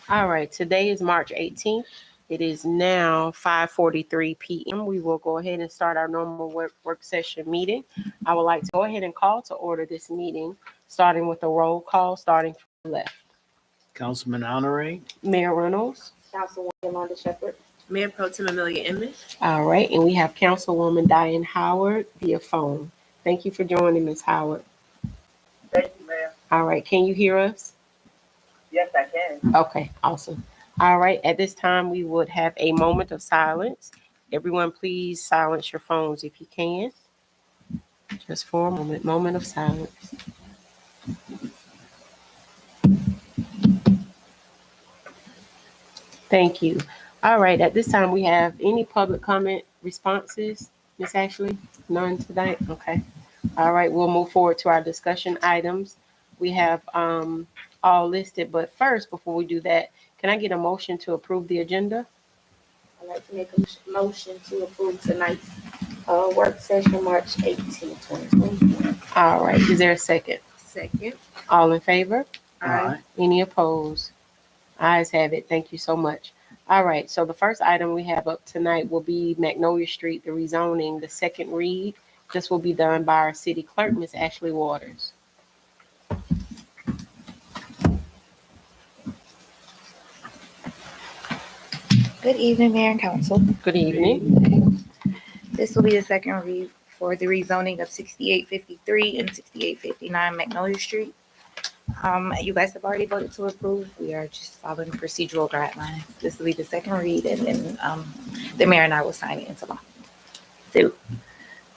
All right, today is March 18th. It is now 5:43 p.m. We will go ahead and start our normal work session meeting. I would like to go ahead and call to order this meeting, starting with a roll call, starting from the left. Councilman Honore, Mayor Reynolds. Councilwoman Yolanda Shepherd. Mayor Pro Tem Amelia Emmett. All right, and we have Councilwoman Diane Howard via phone. Thank you for joining, Ms. Howard. Thank you, ma'am. All right, can you hear us? Yes, I can. Okay, awesome. All right, at this time, we would have a moment of silence. Everyone, please silence your phones if you can. Just for a moment of silence. Thank you. All right, at this time, we have any public comment responses, Ms. Ashley? None tonight? Okay. All right, we'll move forward to our discussion items. We have all listed, but first, before we do that, can I get a motion to approve the agenda? I'd like to make a motion to approve tonight's work session, March 18, 2024. All right, is there a second? Second. All in favor? Aye. Any opposed? Ayes have it. Thank you so much. All right, so the first item we have up tonight will be Magnolia Street, the rezoning, the second read. This will be done by our city clerk, Ms. Ashley Waters. Good evening, Mayor and Council. Good evening. This will be the second read for the rezoning of 6853 and 6859 Magnolia Street. You guys have already voted to approve. We are just following procedural guidelines. This will be the second read, and then the mayor and I will sign it into law. So,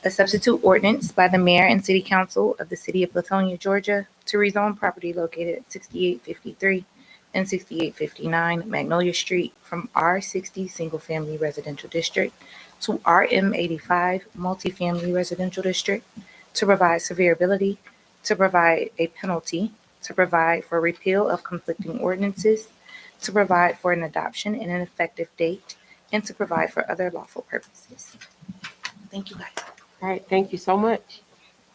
a substitute ordinance by the mayor and city council of the city of Lithonia, Georgia, to rezone property located at 6853 and 6859 Magnolia Street from R60 Single Family Residential District to RM85 Multifamily Residential District, to provide severability, to provide a penalty, to provide for repeal of conflicting ordinances, to provide for an adoption and an effective date, and to provide for other lawful purposes. Thank you, guys. All right, thank you so much.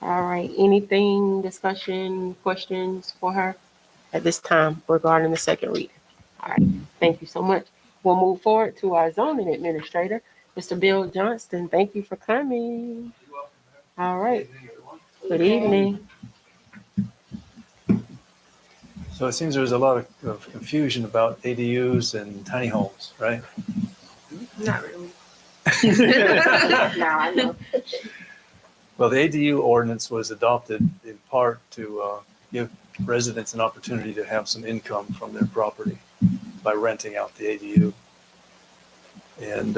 All right, anything, discussion, questions for her at this time regarding the second reading? All right, thank you so much. We'll move forward to our zoning administrator, Mr. Bill Johnston. Thank you for coming. All right, good evening. So it seems there's a lot of confusion about ADUs and tiny homes, right? Not really. Now I know. Well, the ADU ordinance was adopted in part to give residents an opportunity to have some income from their property by renting out the ADU. And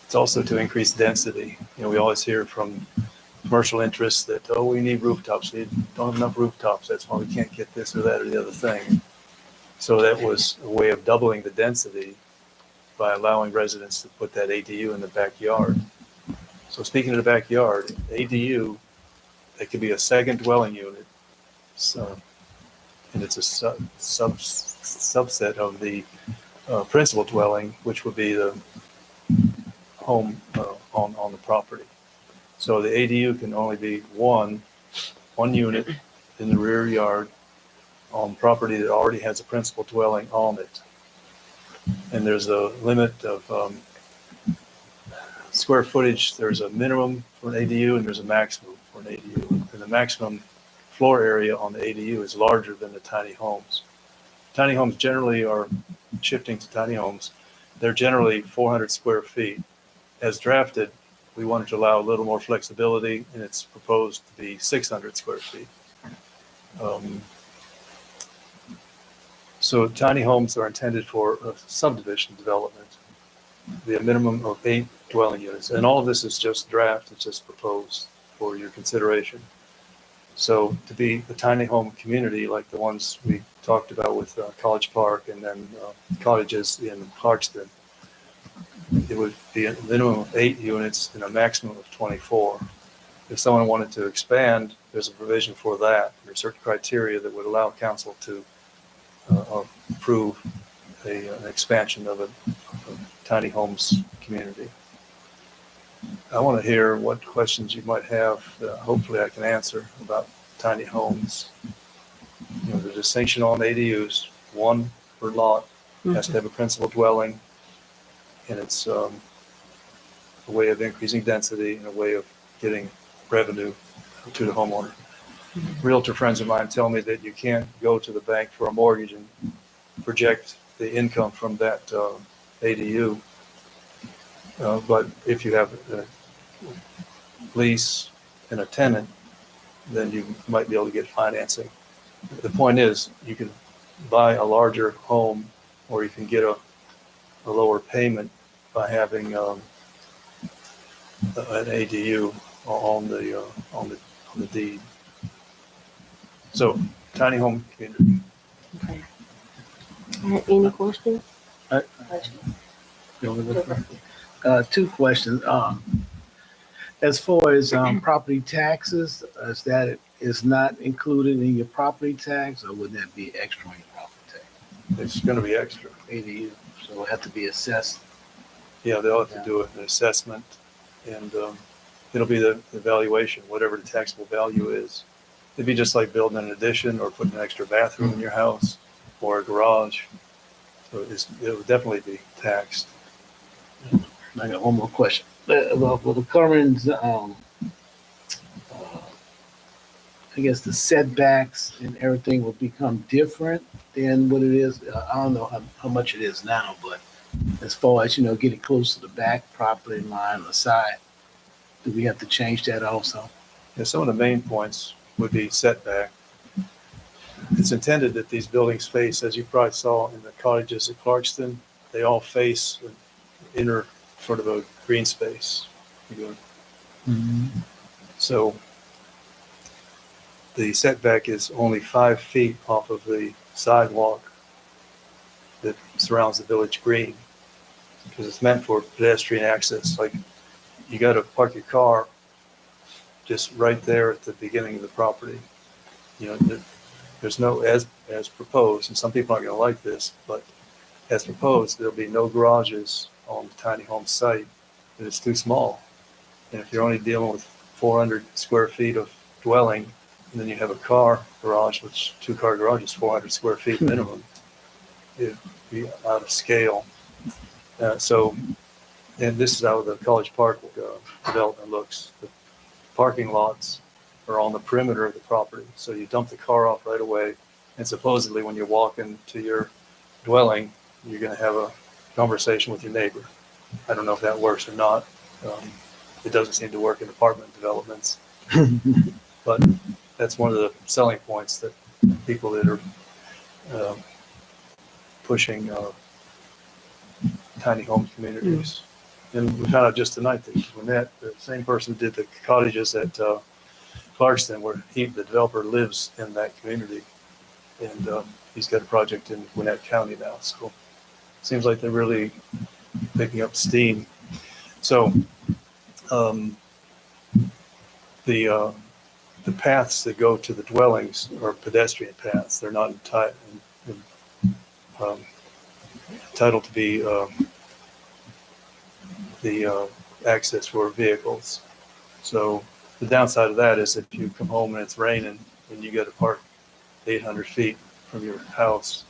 it's also to increase density. You know, we always hear from commercial interests that, oh, we need rooftops. We don't have enough rooftops. That's why we can't get this or that or the other thing. So that was a way of doubling the density by allowing residents to put that ADU in the backyard. So speaking of the backyard, ADU, it could be a second dwelling unit. So, and it's a subset of the principal dwelling, which would be the home on the property. So the ADU can only be one unit in the rear yard on property that already has a principal dwelling on it. And there's a limit of square footage. There's a minimum for an ADU and there's a maximum for an ADU. And the maximum floor area on the ADU is larger than the tiny homes. Tiny homes generally are shifting to tiny homes. They're generally 400 square feet. As drafted, we wanted to allow a little more flexibility, and it's proposed to be 600 square feet. So tiny homes are intended for a subdivision development, be a minimum of 8 dwelling units. And all of this is just draft, it's just proposed for your consideration. So to be a tiny home community like the ones we talked about with College Park and then cottages in Clarkston, it would be a minimum of 8 units and a maximum of 24. If someone wanted to expand, there's a provision for that. There are certain criteria that would allow council to approve an expansion of a tiny homes community. I want to hear what questions you might have. Hopefully I can answer about tiny homes. You know, the distinction on ADUs, one per lot, has to have a principal dwelling, and it's a way of increasing density and a way of getting revenue to the homeowner. Realtor friends of mine tell me that you can't go to the bank for a mortgage and project the income from that ADU. But if you have a lease and a tenant, then you might be able to get financing. The point is, you can buy a larger home, or you can get a lower payment by having an ADU on the deed. So, tiny home community. Okay. All right, any questions? Two questions. As far as property taxes, is not included in your property tax, or would that be extra on your property tax? It's going to be extra. ADU, so it'll have to be assessed. Yeah, they'll have to do an assessment, and it'll be the valuation, whatever the taxable value is. It'd be just like building an addition or putting an extra bathroom in your house or a garage. So it would definitely be taxed. I got one more question. Well, for the current, I guess the setbacks and everything will become different than what it is. I don't know how much it is now, but as far as, getting close to the back property line or side, do we have to change that also? And some of the main points would be setback. It's intended that these buildings face, as you probably saw in the cottages at Clarkston, they all face an inner sort of a green space. So the setback is only 5 feet off of the sidewalk that surrounds the village green, because it's meant for pedestrian access. Like, you got to park your car just right there at the beginning of the property. There's no, as proposed, and some people aren't going to like this, but as proposed, there'll be no garages on the tiny home site, and it's too small. And if you're only dealing with 400 square feet of dwelling, and then you have a car garage, which 2-car garage is 400 square feet minimum, it'd be out of scale. And this is how the College Park development looks. The parking lots are on the perimeter of the property, so you dump the car off right away, and supposedly when you're walking to your dwelling, you're going to have a conversation with your neighbor. I don't know if that works or not. It doesn't seem to work in apartment developments, but that's one of the selling points that people that are pushing tiny home communities. And we found out just tonight that Gwinnett, the same person did the cottages at Clarkston, where the developer lives in that community, and he's got a project in Gwinnett County now. So it seems like they're really picking up steam. So the paths that go to the dwellings are pedestrian paths. They're not entitled to be the access for vehicles. So the downside of that is if you come home and it's raining and you got to park 800 feet from your house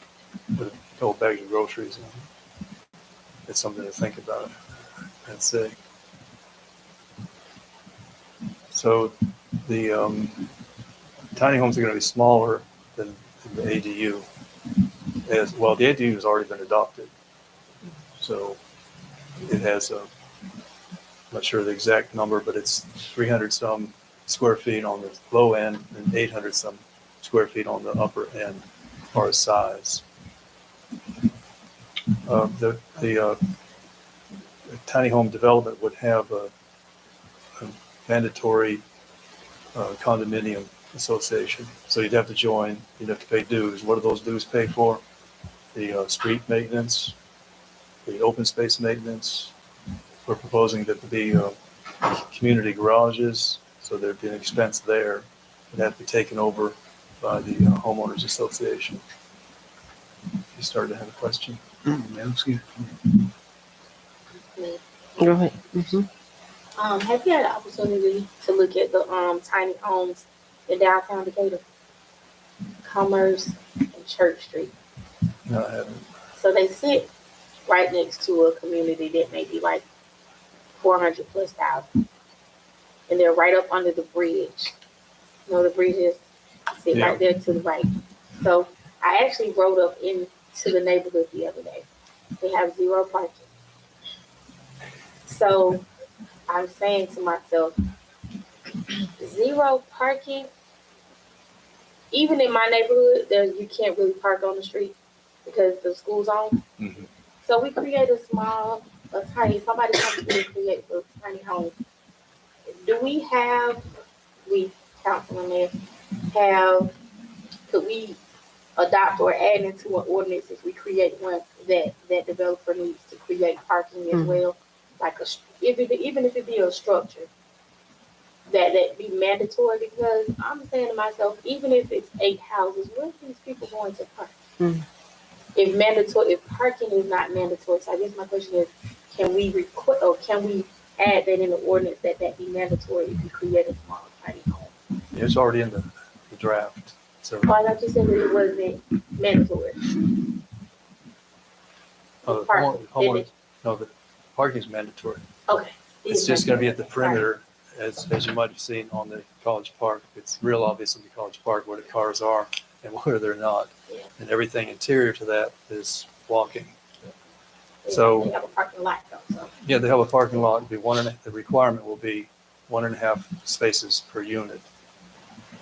with a couple bags of groceries, it's something to think about, I'd say. So the tiny homes are going to be smaller than the ADU. As well, the ADU has already been adopted, so it has I'm not sure the exact number, but it's 300 some square feet on the low end and 800 some square feet on the upper end as far as size. The tiny home development would have a mandatory condominium association. So you'd have to join, you'd have to pay dues. What do those dues pay for? The street maintenance, the open space maintenance. We're proposing that there be community garages, so there'd be an expense there. It'd have to be taken over by the homeowners association. You started to have a question. That's good. Go ahead. Have you had the opportunity to look at the tiny homes in downtown Decatur? Commerce and Church Street. No, I haven't. So they sit right next to a community that may be like 400 plus thousand. And they're right up under the bridge. You know, the bridges sit Yeah. right there to the right. So I actually rode up into the neighborhood the other day. They have zero parking. So I'm saying to myself, zero parking, even in my neighborhood, there you can't really park on the street because the school's on. Mhm. So we create a tiny, somebody comes in and creates a tiny home. Do we, Councilman Mayor, could we adopt or add into an ordinance if we create one that developer needs to create parking as Mhm. well? Like even if it be a structure that be mandatory, because I'm saying to myself, even if it's 8 houses, where are these people going to park? Mhm. If parking is not mandatory, so I guess my question is, can we can we add that in the ordinance that be mandatory if you create a small tiny home? Yeah, it's already in the draft. So Oh, I thought you said that it wasn't mandatory. Parking, didn't it? no, the parking is mandatory. Okay. It's just going to be at the perimeter, as you might have seen on the College Park. It's real obvious on the College Park where the cars are and where they're not. Yeah. And everything interior to that is walking. Yeah, So- they have a parking lot though, so. Yeah, they have a parking lot. The requirement will be 1.5 spaces per unit.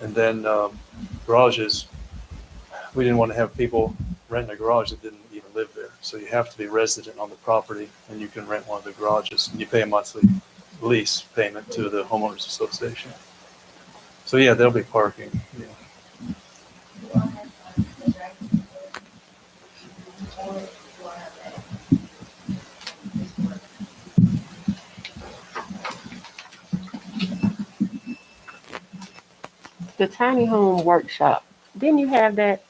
And then garages, we didn't want to have people renting a garage that didn't even live there. So you have to be resident on the property and you can rent one of the garages and you pay a monthly lease payment to the homeowners association. So yeah, there'll be parking. Yeah. The tiny home workshop. Didn't you have that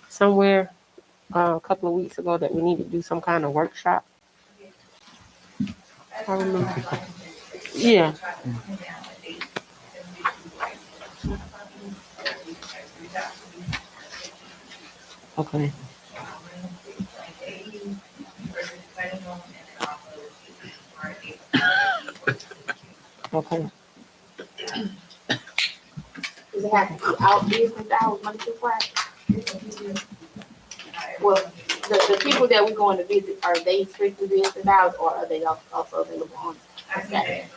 somewhere a couple of weeks ago that we need to do some kind of workshop? I remember. Yeah. Okay. Okay. Does it have to be out business hours, Monday through Friday? Well, the people that we're going to visit, are they strictly business hours or are they also available on Saturday?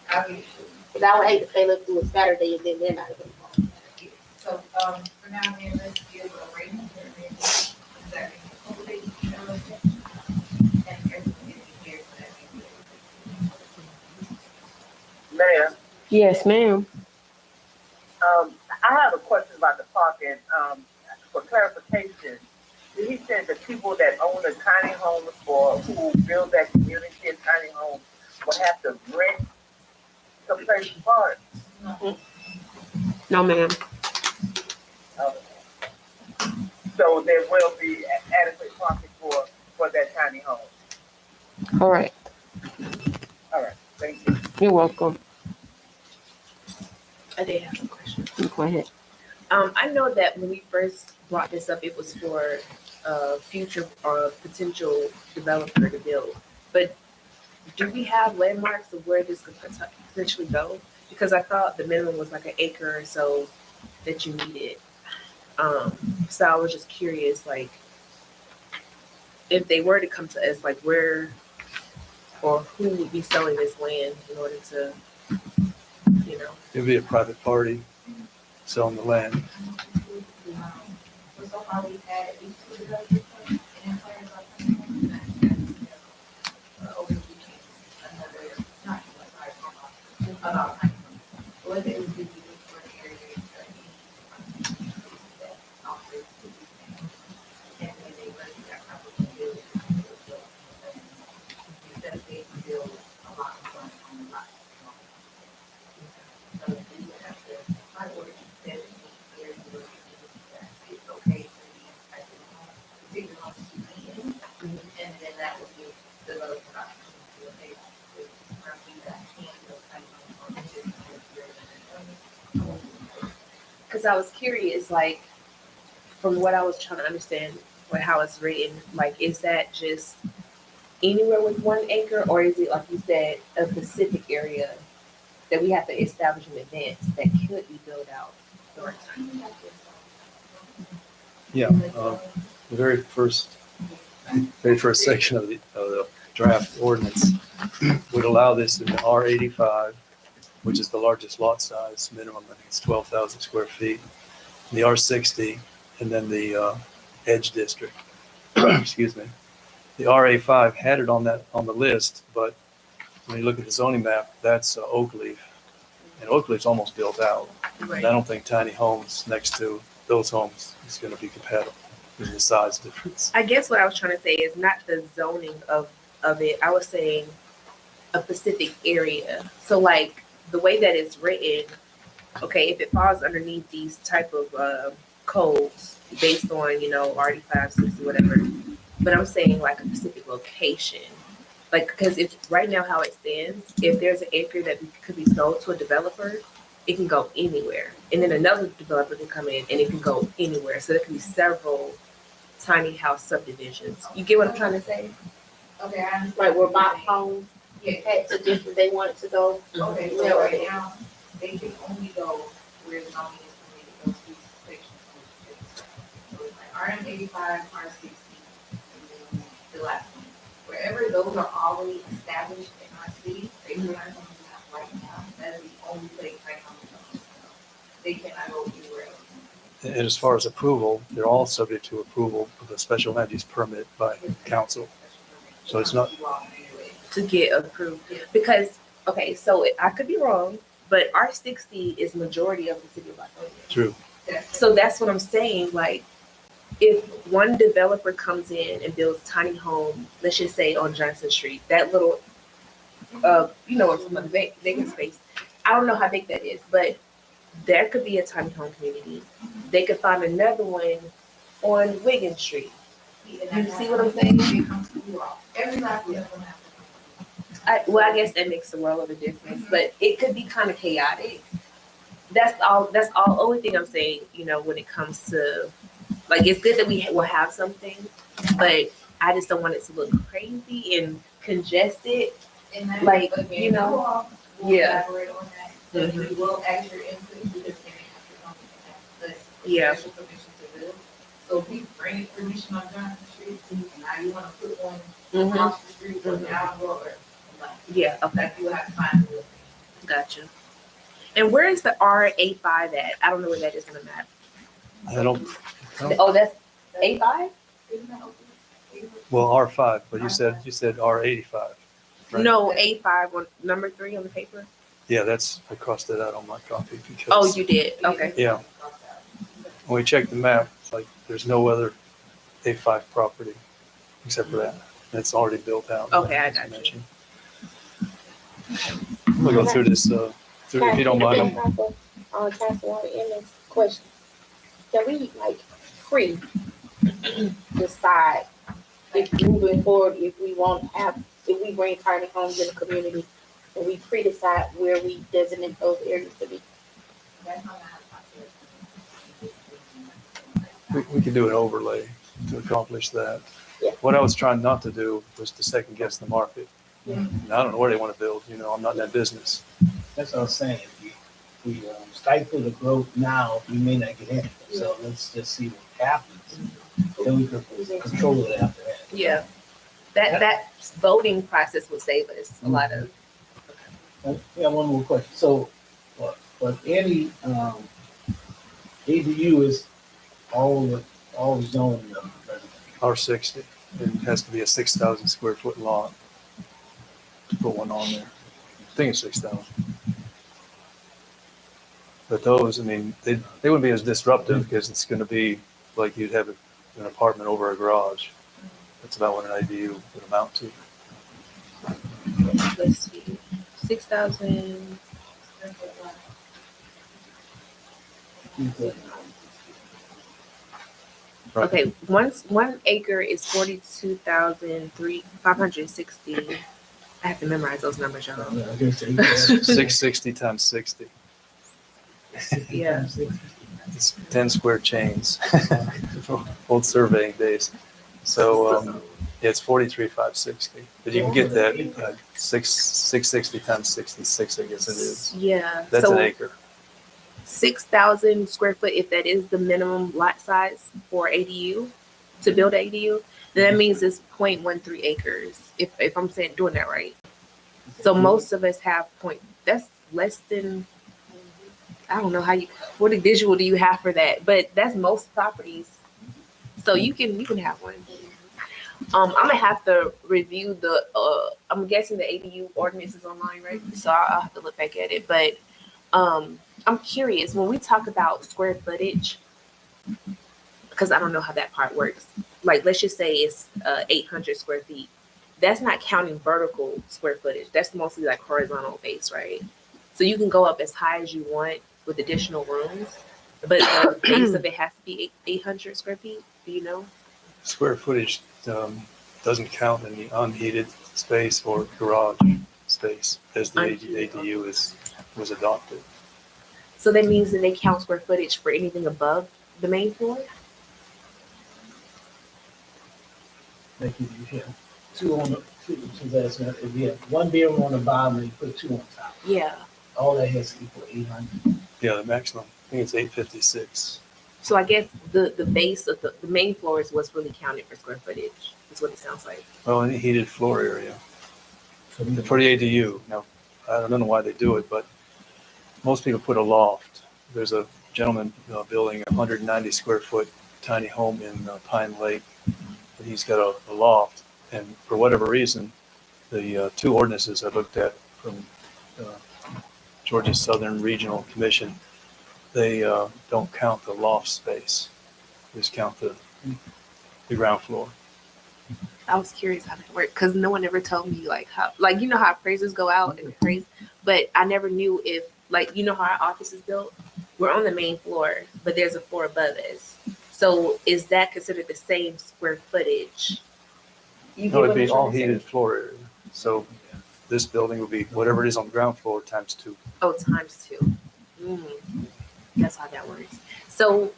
Because I would hate to say let's do a Saturday and then they're not available. So, for now, man, let's give a rating. That and everything is here for that. Mayor, Yes, ma'am. I have a question about the parking. For clarification, he said the people that own the tiny homes or who build that community and tiny homes will have to rent some place to park. No, ma'am. So there will be adequate parking for that tiny home. All right. All right, thank you. You're welcome. I did have a question. You go ahead. I know that when we first brought this up, it was for a future or potential developer to build. But do we have landmarks of where this could potentially go? Because I thought the minimum was like an acre or so that you needed. So I was just curious, like, if they were to come to us, like where or who would be selling this land in order to, you know? It'd be a private party selling the land. So far, we've had at least 2 developers and employers over the weekend. Another, not too much, sorry, about time. Whether it would be for an area that offers and then they run that property build. Because they build a lot of fun on the lot. So we would have to, my ordinance says it's okay for the bigger homes to be in, and then that would be developed opportunity to pay with property that can go kind of. Because I was curious, like, from what I was trying to understand, or how it's written, like, is that just anywhere with 1 acre, or is it, like you said, a specific area that we have to establish in advance that could be built out over time? Yeah, the very first section of the draft ordinance would allow this in the R85, which is the largest lot size, minimum, I think it's 12,000 square feet, the R60, and then the Edge District. Excuse me. The RA5 had it on the list, but when you look at the zoning map, that's Oak Leaf. And Oak Leaf's almost built out. And I don't think tiny homes next to those homes is going to be compatible with the size difference. I guess what I was trying to say is not the zoning of it. I was saying a specific area. So like the way that it's written, okay, if it falls underneath these type of codes based on, you know, RD5, 60, whatever. But I'm saying like a specific location. Like, because it's right now how it stands, if there's an acre that could be sold to a developer, it can go anywhere. And then another developer can come in and it can go anywhere. So there can be several tiny house subdivisions. You get what I'm trying to say? Okay, I understand. Like where box homes Yeah, had to different, they wanted to go. okay, so right now, they can only go where zoning is permitted, those three sections. So it's like RM85, R60, and then the last one. Wherever those are already established in our city, they can have right now, that is the only place I come from. They cannot go anywhere else. And as far as approval, they're all subject to approval of a special land use permit by council. So it's not, To get approved. Because, okay, so I could be wrong, but R60 is majority of the city of Lithonia. true. So that's what I'm saying. Like, if one developer comes in and builds tiny home, let's just say on Johnson Street, that little, you know, from the vacant space, I don't know how big that is, but there could be a tiny home community. They could find another one on Wigan Street. You see what I'm saying? Everybody else will have to come. Well, I guess that makes a world of a difference, but it could be kind of chaotic. That's all. Only thing I'm saying, you know, when it comes to, like, it's good that we will have something, but I just don't want it to look crazy and congested. And that, Like, but you know, we'll yeah. elaborate on that, but we will ask your input, we just may have to come and ask us for Yeah. special permission to build. So if we bring permission on Johnson Street, and now you wanna put one Mhm. across the street or down the road, or like, Yeah. Okay. like you have to find the. Gotcha. And where is the RA5 at? I don't know where that is on the map. I don't, Oh, that's A5? Isn't that okay? well, R5, but you said R85. Right. No, A5 on number 3 on the paper. Yeah, I crossed it out on my copy because. Oh, you did. Okay. Yeah. When we checked the map, it's like there's no other A5 property except for that. And it's already built out. Okay, I as got you. mentioned. We'll go through this, if you don't mind. On Councilwoman Emmons' question, can we like decide if moving forward, if we bring tiny homes in the community, and we pre-decide where we designate those areas to be? That's not how We can do an overlay to accomplish that. Yeah. What I was trying not to do was to second guess the market. Yeah. And I don't know where they want to build, I'm not in that business. That's what I was saying. If we stifle the growth now, we may not get in. So let's just see what happens. Then we can control it after that. Yeah. That voting process will save us a lot of. Yeah, one more question. So, but any ADU is all zone residential. R60, it has to be a 6,000 square foot lot to put one on there. I think it's 6,000. But those, they wouldn't be as disruptive because it's going to be like you'd have an apartment over a garage. That's about what an ADU would amount to. Let's see. 6,000. Right. Okay, one acre is 42,560. I have to memorize those numbers, y'all. 660 times 60. Yeah. It's 10 square chains, old surveying days. So yeah, it's 43,560. But you can get that 660 times 66, I guess it is. Yeah. That's so an acre. 6,000 square foot, if that is the minimum lot size for ADU, to build an ADU, then that means it's 0.13 acres, if I'm saying doing that right. So most of us have that's less than, I don't know what visual do you have for that, but that's most properties. So you can have one. I'm gonna have to review I'm guessing the ADU ordinance is online, right? So I'll have to look back at it, but I'm curious, when we talk about square footage, because I don't know how that part works. Like, let's just say it's 800 square feet. That's not counting vertical square footage. That's mostly like horizontal base, right? So you can go up as high as you want with additional rooms, but the base of it has to be 800 square feet. Do you know? Square footage doesn't count in the unheated space or garage space as the ADU was adopted. So that means that they count square footage for anything above the main floor? Like if you have if you have one bedroom on the bottom and you put two on top, Yeah. all that has to equal 800. Yeah, the maximum, I think it's 856. So I guess the base of the main floor is what's really counted for square footage, is what it sounds like. Well, in the heated floor area. So For the ADU, now, I don't know why they do it, but most people put a loft. There's a gentleman building a 190 square foot tiny home in Pine Lake. He's got a loft, and for whatever reason, the two ordinances I looked at from Georgia Southern Regional Commission, they don't count the loft space. They just count the ground floor. I was curious how that worked because no one ever told me how you know how appraisers go out and appraise, but I never knew if you know how our office is built. We're on the main floor, but there's a floor above us. So is that considered the same square footage? No, it'd be all heated floor area. So this building would be whatever it is on the ground floor times 2. Oh, times 2. That's how that works. So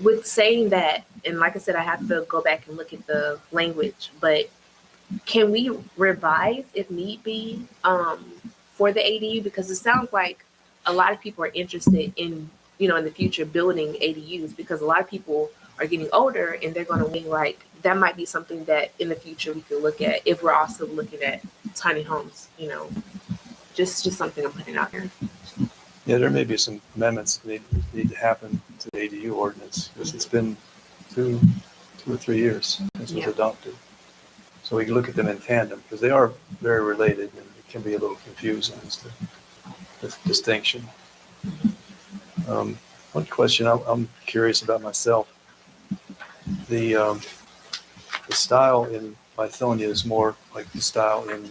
with saying that, and like I said, I have to go back and look at the language, but can we revise if need be for the ADU? Because it sounds like a lot of people are interested in, in the future building ADUs because a lot of people are getting older and they're going to be that might be something that in the future we could look at if we're also looking at tiny homes, just something I'm putting out there. Yeah, there may be some amendments that need to happen to the ADU ordinance because it's been two or 3 years since it was adopted. So we can look at them in tandem because they are very related and it can be a little confusing as to the distinction. One question I'm curious about myself. The style in Lithonia is more like the style in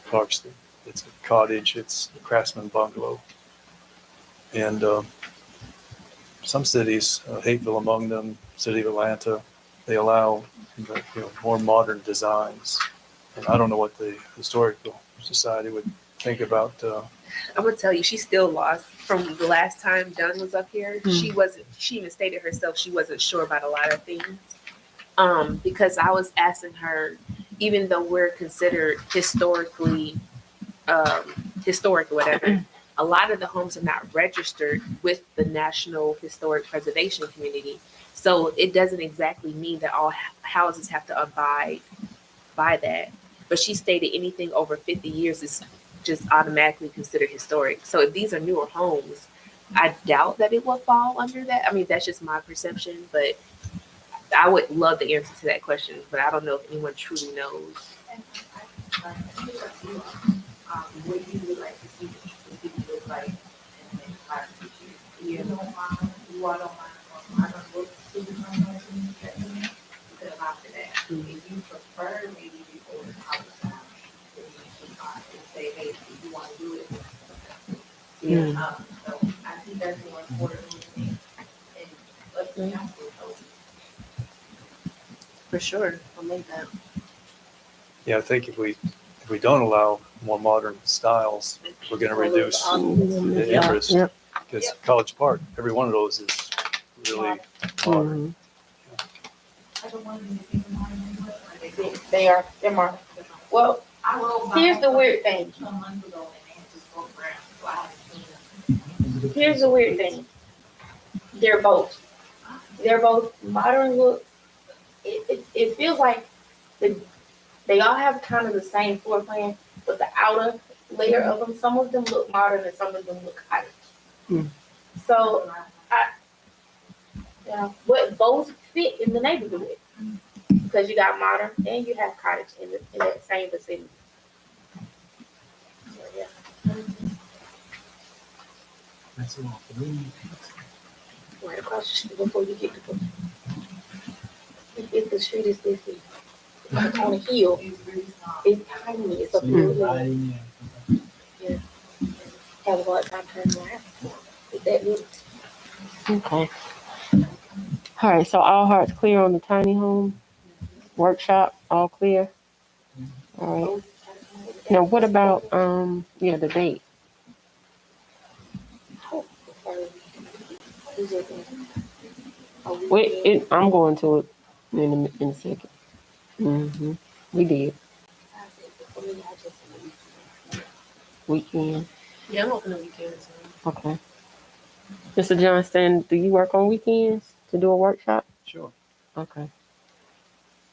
Clarkston. It's a cottage, it's a craftsman bungalow. And some cities, Hapeville among them, City of Atlanta, they allow more modern designs. And I don't know what the Historical Society would think about. I'm gonna tell you, she's still lost from the last time Dunn was up here. She even stated herself she wasn't sure about a lot of things. Because I was asking her, even though we're considered historically historic or whatever, a lot of the homes are not registered with the National Historic Preservation Community. So it doesn't exactly mean that all houses have to abide by that. But she stated anything over 50 years is just automatically considered historic. So if these are newer homes, I doubt that it will fall under that. I mean, that's just my perception, but I would love the answer to that question, but I don't know if anyone truly knows. What you would like to see the city look like in the next 5 to 6 years. You don't mind, you all don't mind, I don't look to the company that you could allow for that. If you prefer maybe before the house down, then you can say, hey, if you want to do it. So I think that's more important to me. And let's be honest with you. For sure, I'll make that. Yeah, I think if we don't allow more modern styles, we're going to reduce the interest. Because College Park, every one of those is really modern. Mhm. I don't want to be thinking about it anymore. They're marked. Well, I rode by. here's the weird thing. Some months ago and they had just broke ground, so I haven't seen them. Here's the weird thing. They're both modern look. It feels like they all have kind of the same floor plan, but the outer layer of them, some of them look modern and some of them look cottage. Mm. So, but both fit in the neighborhood because you got modern and you have cottage in that same vicinity. So, yeah. That's all three. Right across the street before you get to the. If the street is this big, on a hill, It's really small. it's tiny. It's a So you're building. riding there. Have a hard time turning around. It's that little. Okay. All right, so all hearts clear on the tiny home workshop, all clear? All right. Now, what about, the date? Wait, I'm going to it in a second. Mm-hmm. We did. Weekend. Yeah, I'm open on weekends. Okay. Mr. Johnston, do you work on weekends to do a workshop? Sure. Okay.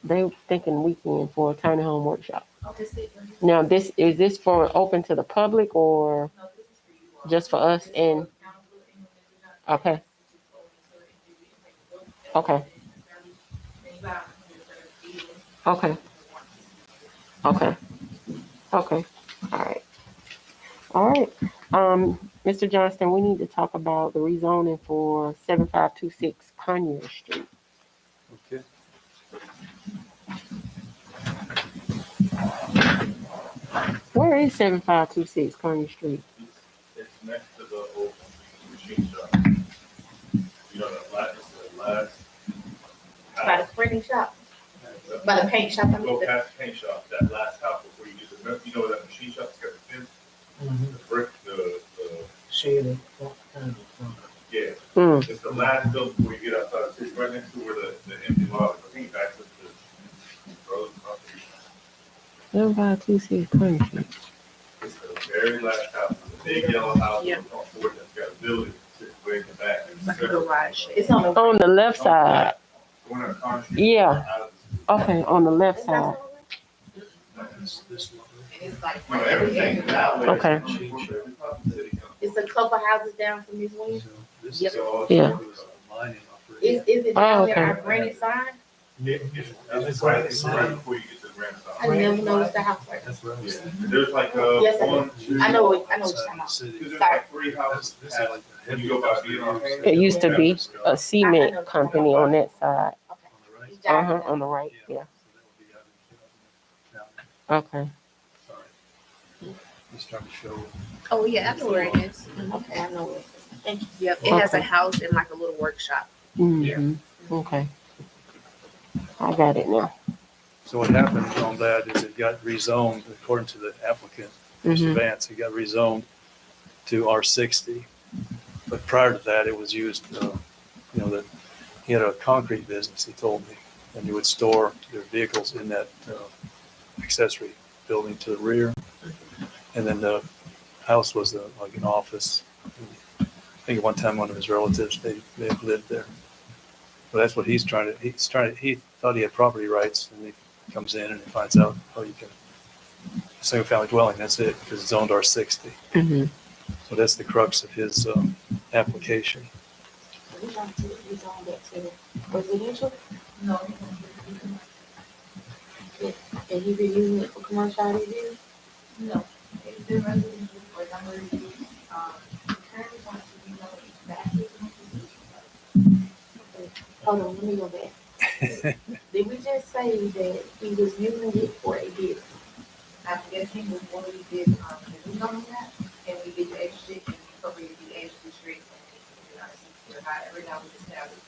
They thinking weekend for a tiny home workshop. Oh, this is. Now, is this for open to the public or No, this is for you all. just for us? And okay, okay, okay, okay, okay. All right, all right. Mr. Johnston, we need to talk about the rezoning for 7526 Conyers Street. Okay. Where is 7526 Conyers Street? It's next to the old machine shop. You know, the last By the printing shop, by the paint shop. I mean, Go past the paint shop, that last house before you get the, you know, that machine shop's got the fence, the brick, the, Shade of kind of. yeah. Mm. It's the last building before you get outside, it's right next to where the empty lot is. I think back to the road property. 7526 Conyers Street. It's the very last house, the big yellow house Yeah. on Ford that's got a building sits way in the back. Like a garage. It's on the. On the left side. Going on Conner Street. Yeah. Out of the- Okay, on the left side. And it's like. You know, everything that way. Okay. It's a couple houses down from this wing. Yep. So, Yeah. Is it Oh, down okay. there? Our granny sign? It's right before you get to the grand I never noticed the house right. That's what I was Yeah, thinking. there's like, Yes, I one, two. I know what you're talking about. Cause there's like 3 houses, when you go by BNR. It used to be a cement company on that side. It's Uh-huh, down on the right, yeah. Okay. Just trying to show. Oh, yeah, I know where it is. there. Okay, I know it. Thank you. Yep, it has a house and like a little workshop. Mm-hmm. Okay. I got it now. So what happened on that is it got rezoned, according to the applicant, Mr. Mhm. Vance, it got rezoned to R60. But prior to that, it was used, that he had a concrete business, he told me, and he would store their vehicles in that accessory building to the rear. And then the house was like an office. I think at one time one of his relatives, they lived there. But that's what he thought he had property rights, and he comes in and he finds out, you can, single family dwelling, that's it, because it's owned R60. Mm-hmm. So that's the crux of his application. We trying to rezone that to residential, No. and he been using it for commercial all these years? No. It's been residential for a number of years. Currently wants to rezone each back. Hold on, let me go back. Did we just say that he was using it for a business? I'm guessing before we did, the new on that, and we did the extra, and we appropriated the extra streets, and however that was established.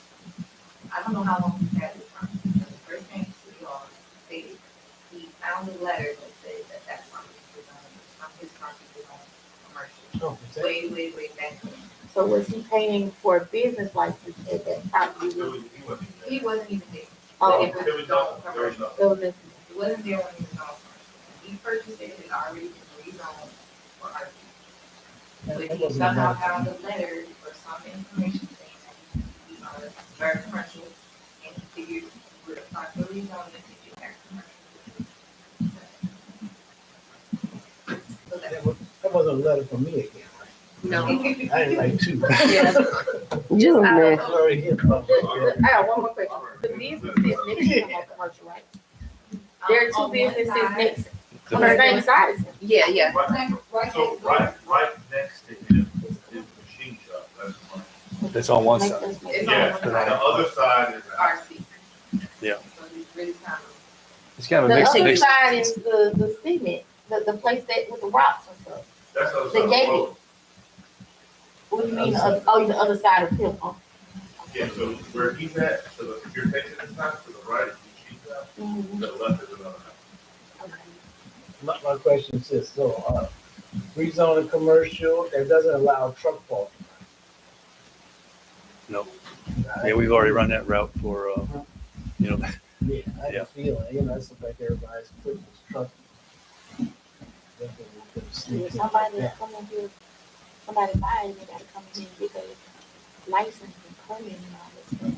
I don't know how long we've had this from, when it first came to the law, stated, he found a letter that said that that property was on, his property was on commercial. Oh, is that- Way back then. So was he paying for a business license at that time. He wasn't even there. Oh, But it was zoned commercial. it was Mr. It wasn't there when he was zoned commercial. He purchased it, it already been rezoned for RC. But That he wasn't somehow enough. found a letter or some information saying that he are very commercial, and he figured with a proper rezoning, it could get back commercial. So That wasn't a letter from me again, right? No. I didn't write two. Yeah. You I man. I already hit public. I got one more question. The businesses next to him are commercial, right? There are two On one businesses side- next, on the same side as him. Yeah, yeah. Right So next door. right next to him is the machine shop, that's one. It's on one Makes side. sense. It's on Yeah, one the side. other side is. RC. Yeah. So it's really kind of. It's kind of The a mixed, other mixed. side is the cement, the place that with the rocks and stuff. That's the other The side of the gate. road. What do you mean, oh, the other side of him? Oh. Yeah, so where he's at, so if you're facing this house, to the right is the machine shop, Mhm. to the left is another house. Okay. My question is, so, rezoning commercial, that doesn't allow truck parking. No. Right? Yeah, we've already run that route for, you know, Yeah, I had Yeah. a feeling, it's like everybody's putting his truck. Definitely gonna sneak in like Somebody that. come in here, somebody buy it, they gotta come in and get a license and permit and all You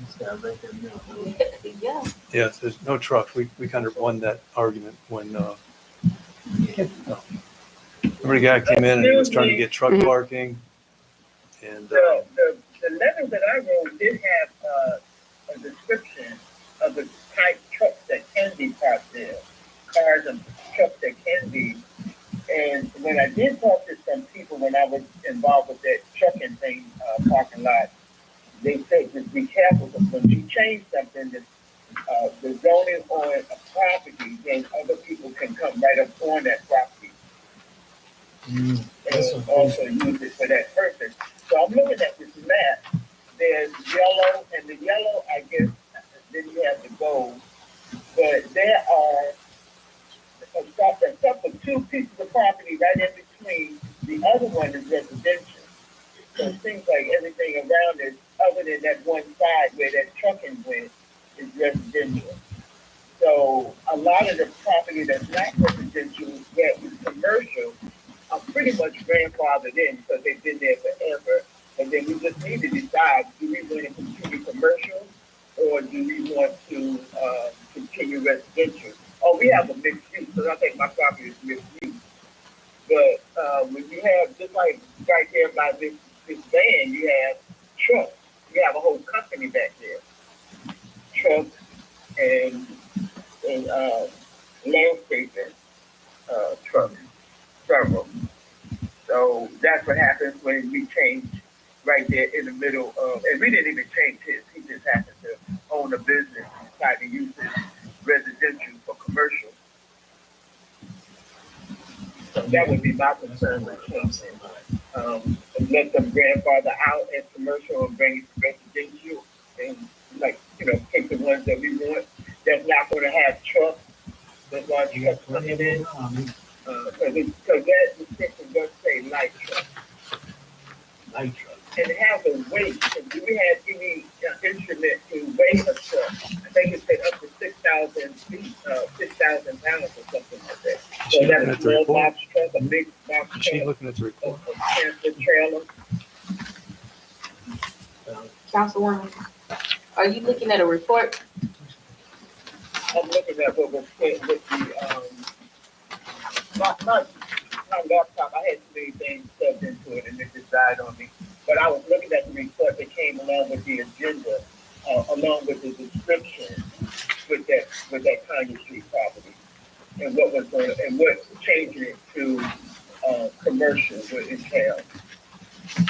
just gotta let them know. that stuff. Yeah. yeah, there's no trucks. We kind of won that argument when, remember the guy came in and he was trying to get truck Mhm. parking? And, The letter that I wrote did have, a description of the type trucks that can be parked there, cars and trucks that can be. And when I did talk to some people when I was involved with that trucking thing, parking lot, they said just be careful because when you change something, the zoning on a property, then other people can come right up on that property That's and what also use it for that purpose. So I'm looking at this map. There's yellow, and the yellow, I guess, then you have the gold. But there are a couple, two pieces of property right in between. The other one is residential. So it seems like everything around it, other than that one side where that trucking went, is residential. So a lot of the property that's not residential, that is commercial, are pretty much grandfathered in because they've been there forever. And then we just need to decide, do we want to continue commercial or do we want to continue residential? Oh, we have a mixed use, because I think my property is mixed use. But when you have, just like right there by this van, you have trucks. You have a whole company back there. Trucks and landscaping trucks, several. So that's what happens when we change right there in the middle of, and we didn't even change his. He just happened to own a business, decided to use his residential for commercial. So that would be my concern with changing. Let them grandfather out as commercial and bring it to residential, and pick the ones that we want. That's not going to have trucks. That's why you got coming in. Because that description does say light truck. Light truck. And it has a weight. And do we have any instrument to weigh a truck? I think it said up to 6,000 feet, 6,000 pounds or something like that. Is she So that's looking a at the small report? box truck, a big box Is she truck, looking at the report? a transfer trailer. Councilwoman, are you looking at a report? I'm looking at what was said with the, my laptop, I had too many things stuffed into it and it just died on me. But I was looking at the report that came along with the agenda, along with the description with that County Street property. And what was going and what changing it to commercial would entail.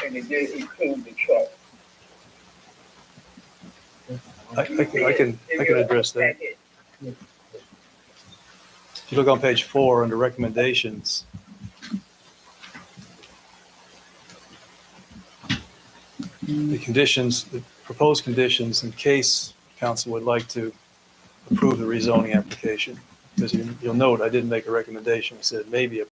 And it did include the truck. I can address that. If you look on page 4 under recommendations, the proposed conditions in case council would like to approve the rezoning application. Because you'll note, I didn't make a recommendation. I said maybe